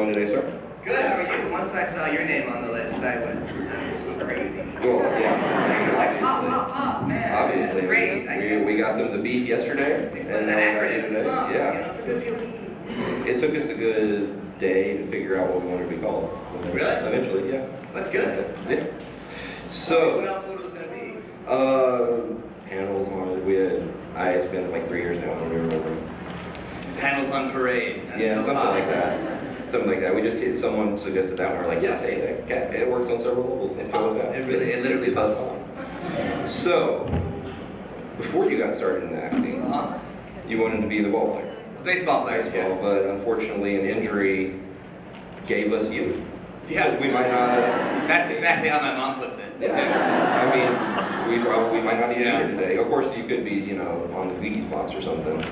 going today, sir? Good, how are you? Once I saw your name on the list, I went so crazy. Well, yeah. Like, pop, man. Obviously. That's great. We got them the beef yesterday. And that acronym. Today. Wow, Yeah. you know, for good POP. It took us a good day to figure out what we wanted to be called. Really? Eventually, yeah. That's good. Yeah. So. What else was it going to be? Panels on it. It's been like 3 years now, I don't even remember. Panels on parade. That's Yeah, so something hot. like that. Something like that. We just someone suggested that, and we're like, yes, hey, it works on several levels. Let's go with that. It literally does. So, before you got started in acting, you wanted to be the ball player. Baseball player. Baseball, but unfortunately, an injury gave us you. Yeah. We might not. That's exactly how my mom puts it. Yeah. I mean, we might not need you here today. Of course, you could be, on the Wheaties box or something.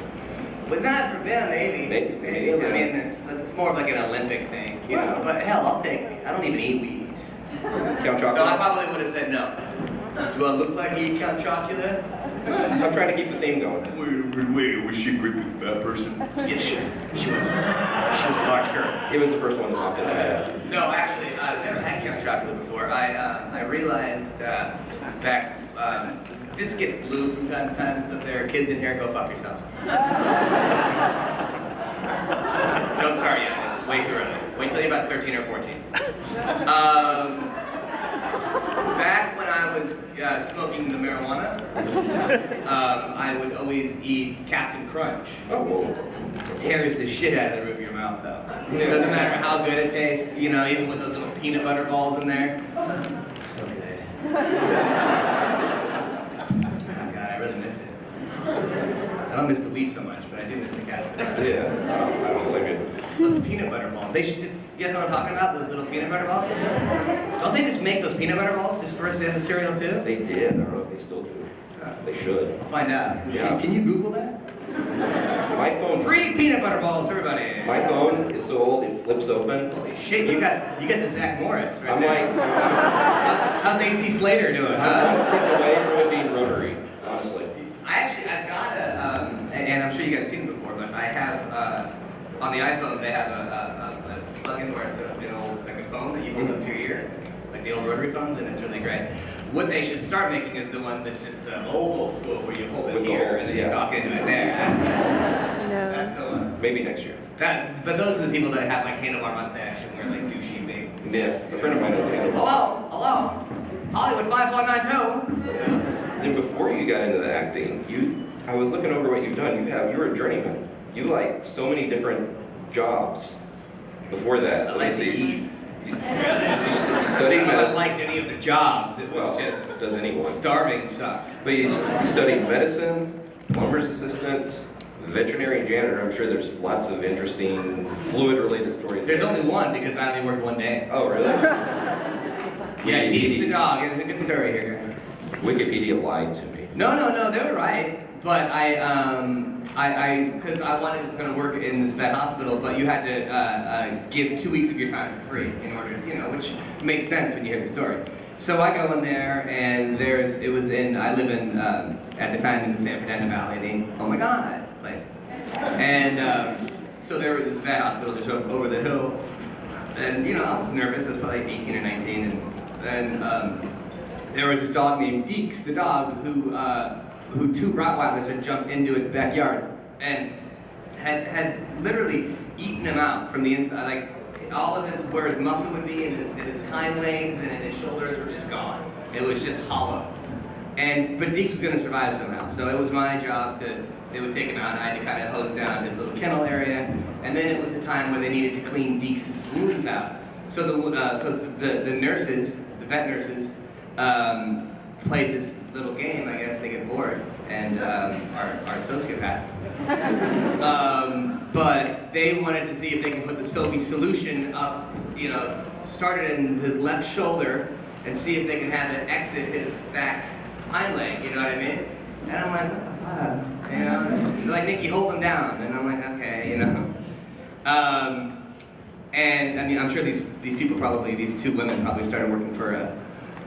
With that, for them, maybe. Maybe. I mean, that's more of like an Olympic thing, you know. But hell, I don't even eat Wheaties. Count Chocula? So I probably would have said no. Do I look like I eat Count Chocula? I'm trying to keep the theme going. Wait, was she a great big fat person? Yes, she was a large girl. It was the first one that popped in my head. No, actually, I've never had Count Chocula before. I realized back, this gets blue from time to time, so if there are kids in here, go fuck yourselves. Don't start yet, it's way too early. Wait till you're about 13 or 14. Back when I was smoking the marijuana, I would always eat Captain Crunch. Oh, well. It tears the shit out of the roof of your mouth, though. It doesn't matter how good it tastes, even with those little peanut butter balls in there. It's so good. Oh God, I really miss it. I don't miss the weed so much, but I do miss the Captain Crunch. Yeah, I don't blame you. Those peanut butter balls. They should just, you guys know what I'm talking about? Those little peanut butter balls? Don't they just make those peanut butter balls just for us as a cereal too? They did. I don't know if they still do. They should. I'll find out. Yeah. Can you Google that? My phone. Free peanut butter balls, everybody. My phone is so old it flips open. Holy shit, you got the Zach Morris right I'm there. like, How's AC Slater doing, I'm one huh? step away from it being rotary, honestly. I've got a, and I'm sure you guys have seen it before, but I have, on the iPhone, they have a plug-in where it's an old, like a phone that you hold up to your ear, like the old rotary phones, and it's really great. What they should start making is the ones that's just the old school, where you hold it With the here, holes, and then you yeah. talk into it there. That's the one. Maybe next year. But those are the people that have like handlebar mustache and wear like douchey big. Yeah, a friend of mine does that. Hello, Hollywood 5192. Then before you got into the acting, I was looking over what you've done. You're a journeyman. You like so many different jobs. Before that, I like to eat. You studied I medicine. liked any of the jobs. It was Well, just does anyone? starving sucked. But you studied medicine, plumber's assistant, veterinary janitor. I'm sure there's lots of interesting fluid-related stories. There's only one because I only worked one day. Oh, really? Yeah, Deets the dog. It's a good story here. Wikipedia lied to me. No, they were right. But because I wanted this going to work in this vet hospital, but you had to give 2 weeks of your time for free in order to, which makes sense when you hear the story. So I go in there, and I live in, at the time, in the San Fernando Valley, the, oh my God, place. And so there was this vet hospital just over the hill, and I was nervous. I was probably 18 or 19, and there was this dog named Deeks, the dog, who two Rottweilers had jumped into its backyard and had literally eaten him out from the inside. Like all of where his muscle would be, and his hind legs and his shoulders were just gone. It was just hollow. But Deeks was going to survive somehow, so it was my job they would take him out, and I had to kind of hose down his little kennel area. And then it was the time when they needed to clean Deeks' wounds out. So the nurses, the vet nurses, played this little game. I guess they get bored and are sociopaths. But they wanted to see if they could put the Sophie solution up, started in his left shoulder and see if they could have it exit his back hind leg, you know what I mean? And I'm like, what the fuck? They're like, Nikki, hold him down. And I'm like, okay, And I mean, I'm sure these people probably, these two women probably started working for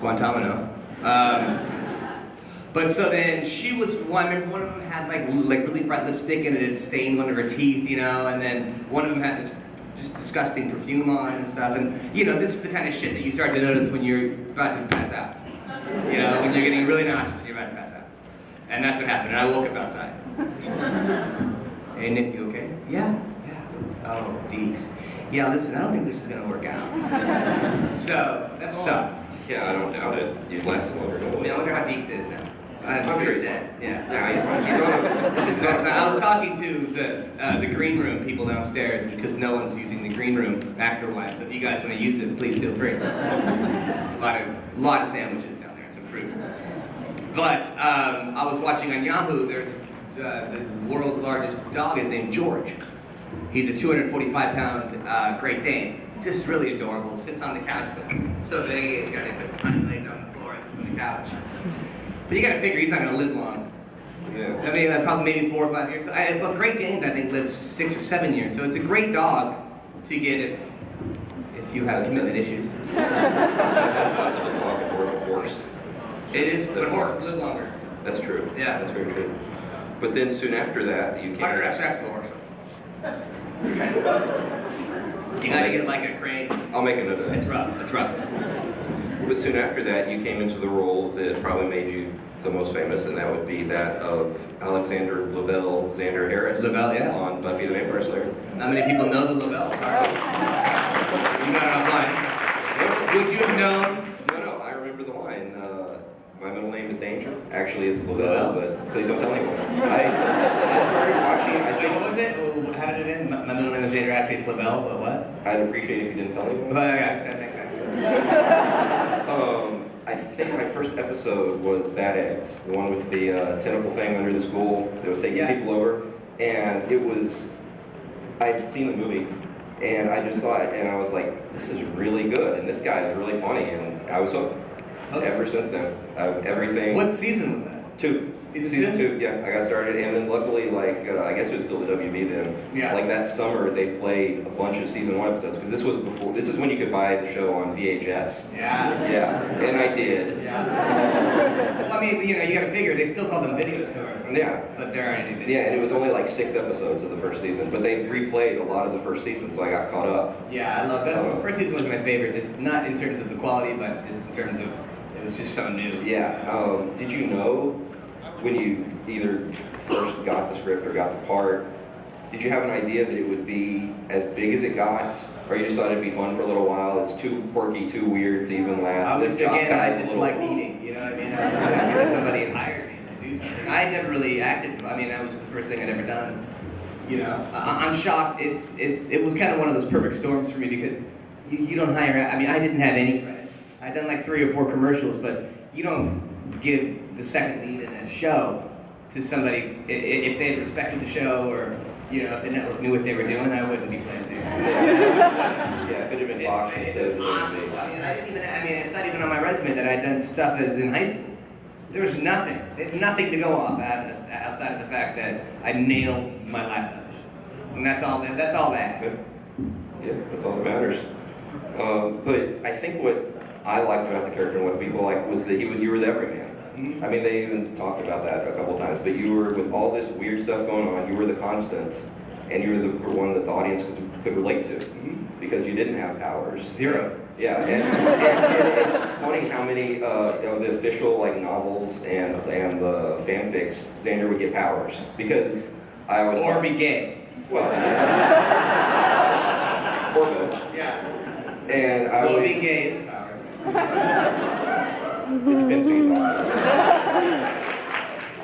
Guantanamo. But so then she was, I remember one of them had like really bright lipstick and it had stained one of her teeth, and then one of them had this just disgusting perfume on and stuff. And you know, this is the kind of shit that you start to notice when you're about to pass out. You know, when you're getting really nauseous and you're about to pass out. And that's what happened, and I woke up outside. Hey Nick, you okay? Yeah. Oh, Deeks. Yeah, listen, I don't think this is gonna work out. So, that sucked. Yeah, I don't doubt it. You'd last longer. I mean, I wonder how Deeks is now. I'm sure he's dead. Yeah. Yeah, he's fine. He's on I was talking to the green room people downstairs because no one's using the green room actor-wise. So if you guys want to use it, please feel free. There's a lot of sandwiches down there and some fruit. But I was watching on Yahoo. There's the world's largest dog is named George. He's a 245-pound Great Dane. Just really adorable. Sits on the couch, but so big he's got his hind legs on the floor and sits on the couch. But you gotta figure he's not gonna live long. Yeah. I mean, probably maybe 4 or 5 years. But Great Danes, I think, live 6 or 7 years. So it's a great dog to get if you have commitment issues. That's also a dog or a horse. It is, but horses live longer. That's true. Yeah. That's very true. But then soon after that, you Harder to have came. sex with a horse. You gotta get like a crane. I'll make a note of that. It's rough. It's rough. But soon after that, you came into the role that probably made you the most famous, and that would be that of Alexander Lavelle Xander Harris Lavelle, yeah. on Buffy the Vampire Slayer. Not many people know the Lavelle. Sorry. You got it offline. Would you have known? No, I remember the line. My middle name is Danger. Actually, it's Lavelle, but please don't tell anyone. I started watching, I think. What was it? How did it end? My middle name is Xander. Actually, it's Lavelle, but what? I'd appreciate it if you didn't tell anyone. But yeah, that makes sense. I think my first episode was Bad Eggs, the one with the tentacle thing under the school that was taking people over. And it was, I'd seen the movie, and I just saw it, and I was like, this is really good, and this guy is really funny, and I was hooked. Okay. Ever since then, everything. What season was that? 2. Season two, yeah, I got started, and then luckily, like, I guess it was still the WB then. Yeah. Like that summer, they played a bunch of season 1 episodes, because this was before, this is when you could buy the show on VHS. Yeah. Yeah, and I did. Yeah. Well, I mean, you know, you gotta figure, they still call them video stores. Yeah. But there aren't any video. Yeah, and it was only like 6 episodes of the first season, but they replayed a lot of the first season, so I got caught up. Yeah, I love that. The first season was my favorite, just not in terms of the quality, but just in terms of, it was just so new. Yeah, did you know when you either first got the script or got the part, did you have an idea that it would be as big as it got? Or you just thought it'd be fun for a little while? It's too quirky, too weird to even last. I just like eating, you know what I mean? I knew somebody had hired me to do something. I had never really acted, I mean, that was the first thing I'd ever done. You know, I'm shocked. It was kind of one of those perfect storms for me because you don't hire, I mean, I didn't have any credits. I'd done like 3 or 4 commercials, but you don't give the second lead in a show to somebody if they had respected the show, or you know, if the network knew what they were doing, I wouldn't be playing theater. Yeah, if it had been Fox instead of awesome. I mean, it's not even on my resume that I'd done stuff as in high school. There was nothing to go off outside of the fact that I nailed my last audition, and that's all that. Yeah, that's all that matters. But I think what I liked about the character and what people liked was that you were the everyman. Mm-hmm. I mean, they even talked about that a couple times, but you were, with all this weird stuff going on, you were the constant, and you were the one that the audience could relate to, because you didn't have powers. 0. Yeah, and it's funny how many of the official like novels and the fanfics, Xander would get powers, because I always Or thought, be gay. well, or both. Yeah. And I Well, always, being gay is a power. it depends who you talk to.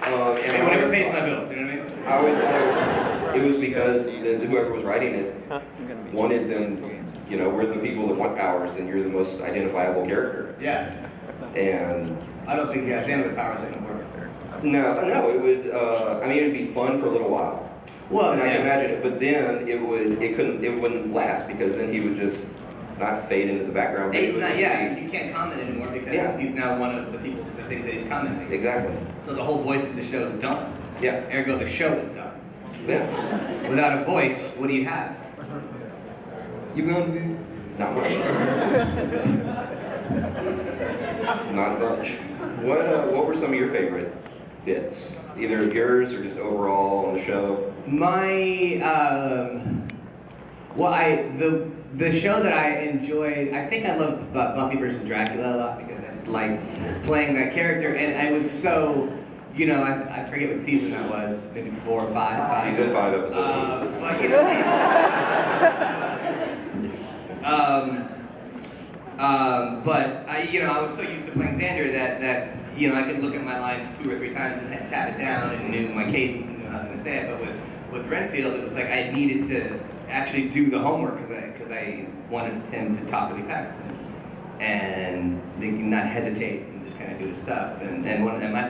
And Hey, I whatever always pays thought- my bills, you know what I mean? I always thought it was because whoever was writing it wanted them, you know, we're the people that want powers, and you're the most identifiable character. Yeah. And I don't think Xander with powers ain't gonna work. no, it would. I mean, it'd be fun for a little while. Well, And I yeah. can imagine it, but then it wouldn't last, because then he would just not fade into the background. but it He's would not, just yeah, be- you can't comment anymore because Yeah. he's now one of the people, the things that he's commenting. Exactly. So the whole voice of the show is done. Yeah. Ergo, the show is done. Yeah. Without a voice, what do you have? You gonna be? Not much. Not much. What were some of your favorite bits? Either of yours or just overall on the show? My, Well, the show that I enjoyed, I think I loved Buffy versus Dracula a lot because I just liked playing that character, and I was so, you know, I forget what season that was, maybe 4 or 5. Season 5, episode 8. But, you know, but I was so used to playing Xander that you know, I could look at my lines 2 or 3 times and I just have it down and knew my cadence and knew how I was going to say it. But with Renfield, it was like I needed to actually do the homework because I wanted him to talk really fast and not hesitate and just kind of do his stuff. And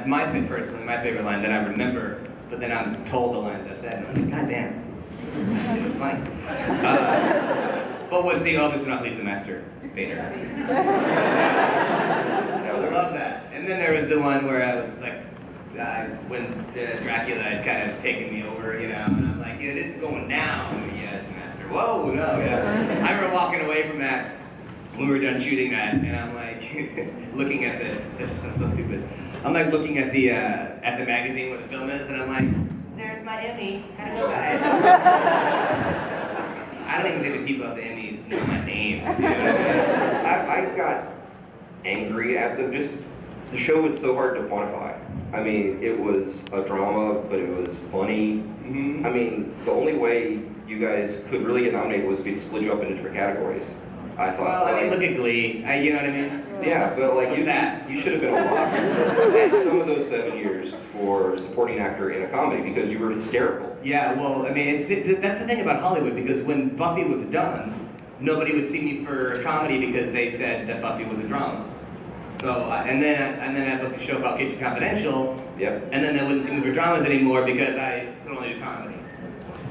my favorite line that I remember, but then I'm told the lines I've said, and I'm like, God damn, it was funny. But was the this is not least the master Vader. I love that. And then there was the one where I was like, when Dracula had kind of taken me over, you know, and I'm like, yeah, this is going down. Yes, master. Whoa, no, yeah. I remember walking away from that when we were done shooting that, and I'm like, looking at I'm so stupid. I'm like looking at the magazine where the film is, and I'm like, there's my Emmy. Gotta go, guys. I don't even think the people at the Emmys know my name. You know what I mean? I got angry at them. Just the show was so hard to quantify. I mean, it was a drama, but it was funny. Mm-hmm. I mean, the only way you guys could really get nominated was to split you up into different categories. I thought. Well, I mean, look at Glee. You know what I mean? Yeah, but like you should have been a lot some of those 7 years for supporting actor in a comedy because you were hysterical. Yeah, well, I mean, that's the thing about Hollywood because when Buffy was done, nobody would see me for comedy because they said that Buffy was a drama. So and then I booked a show called Kitchen Confidential. Yep. And then they wouldn't see me for dramas anymore because I could only do comedy.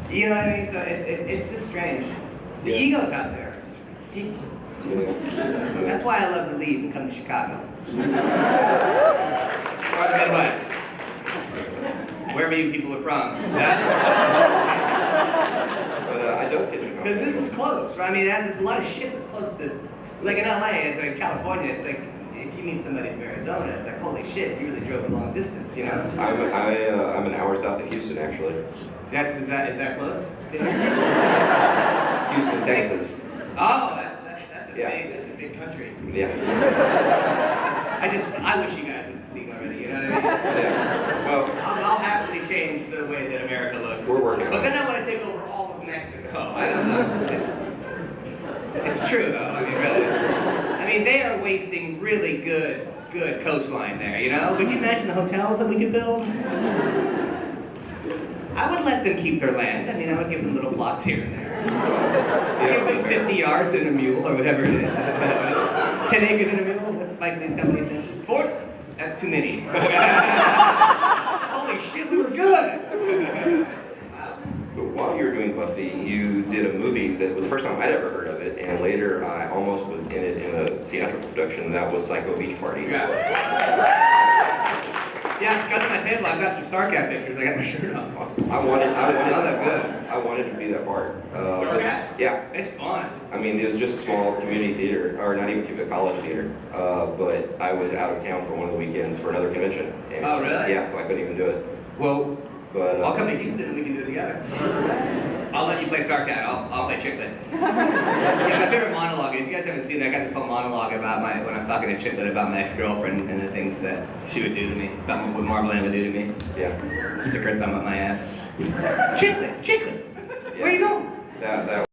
You know what I mean? So it's just strange. The egos out there. Ridiculous. Yeah. That's why I love to leave and come to Chicago. Or the Midwest. Wherever you people are from. But I don't get you. Because this is close, right? I mean, there's a lot of shit that's close to, like in LA, it's like California, it's like, if you meet somebody from Arizona, it's like, holy shit, you really drove a long distance, you know? I'm an hour south of Houston, actually. Is that close? Houston, Texas. Oh, that's a big country. Yeah. I wish you guys went to see already, you know what I mean? Yeah. Well, I'll happily change the way that America looks. We're working on it. But then I want to take over all of Mexico. I don't know. It's true though. I mean, really. I mean, they are wasting really good coastline there. You know? Could you imagine the hotels that we could build? I would let them keep their land. I mean, I would give them little plots here and there. Give them 50 yards and a mule or whatever it is. 10 acres and a mule. What's Spike Lee's company's name? 40. That's too many. Holy shit, we were good. but while you were doing Buffy, you did a movie that was the first time I'd ever heard of it, and later I almost was in it in a theatrical production. That was Psycho Beach Party. Yeah. Yeah, got to my table. I've got some StarCat pictures. I got my shirt off. I wanted to be that part. StarCat? Yeah. It's fun. I mean, it was just a small community theater, or not even a college theater. But I was out of town for one of the weekends for another convention. And, oh, really? Yeah, so I couldn't even do it. Well, but I'll come to Houston and we can do it together. I'll let you play StarCat. I'll play Chicklet. Yeah, my favorite monologue. If you guys haven't seen it, I got this whole monologue about when I'm talking to Chicklet about my ex-girlfriend and the things that she would do to me, about what Marble Ann would do to me. Yeah. Stick her thumb up my ass. Chicklet, Chicklet, where you going? That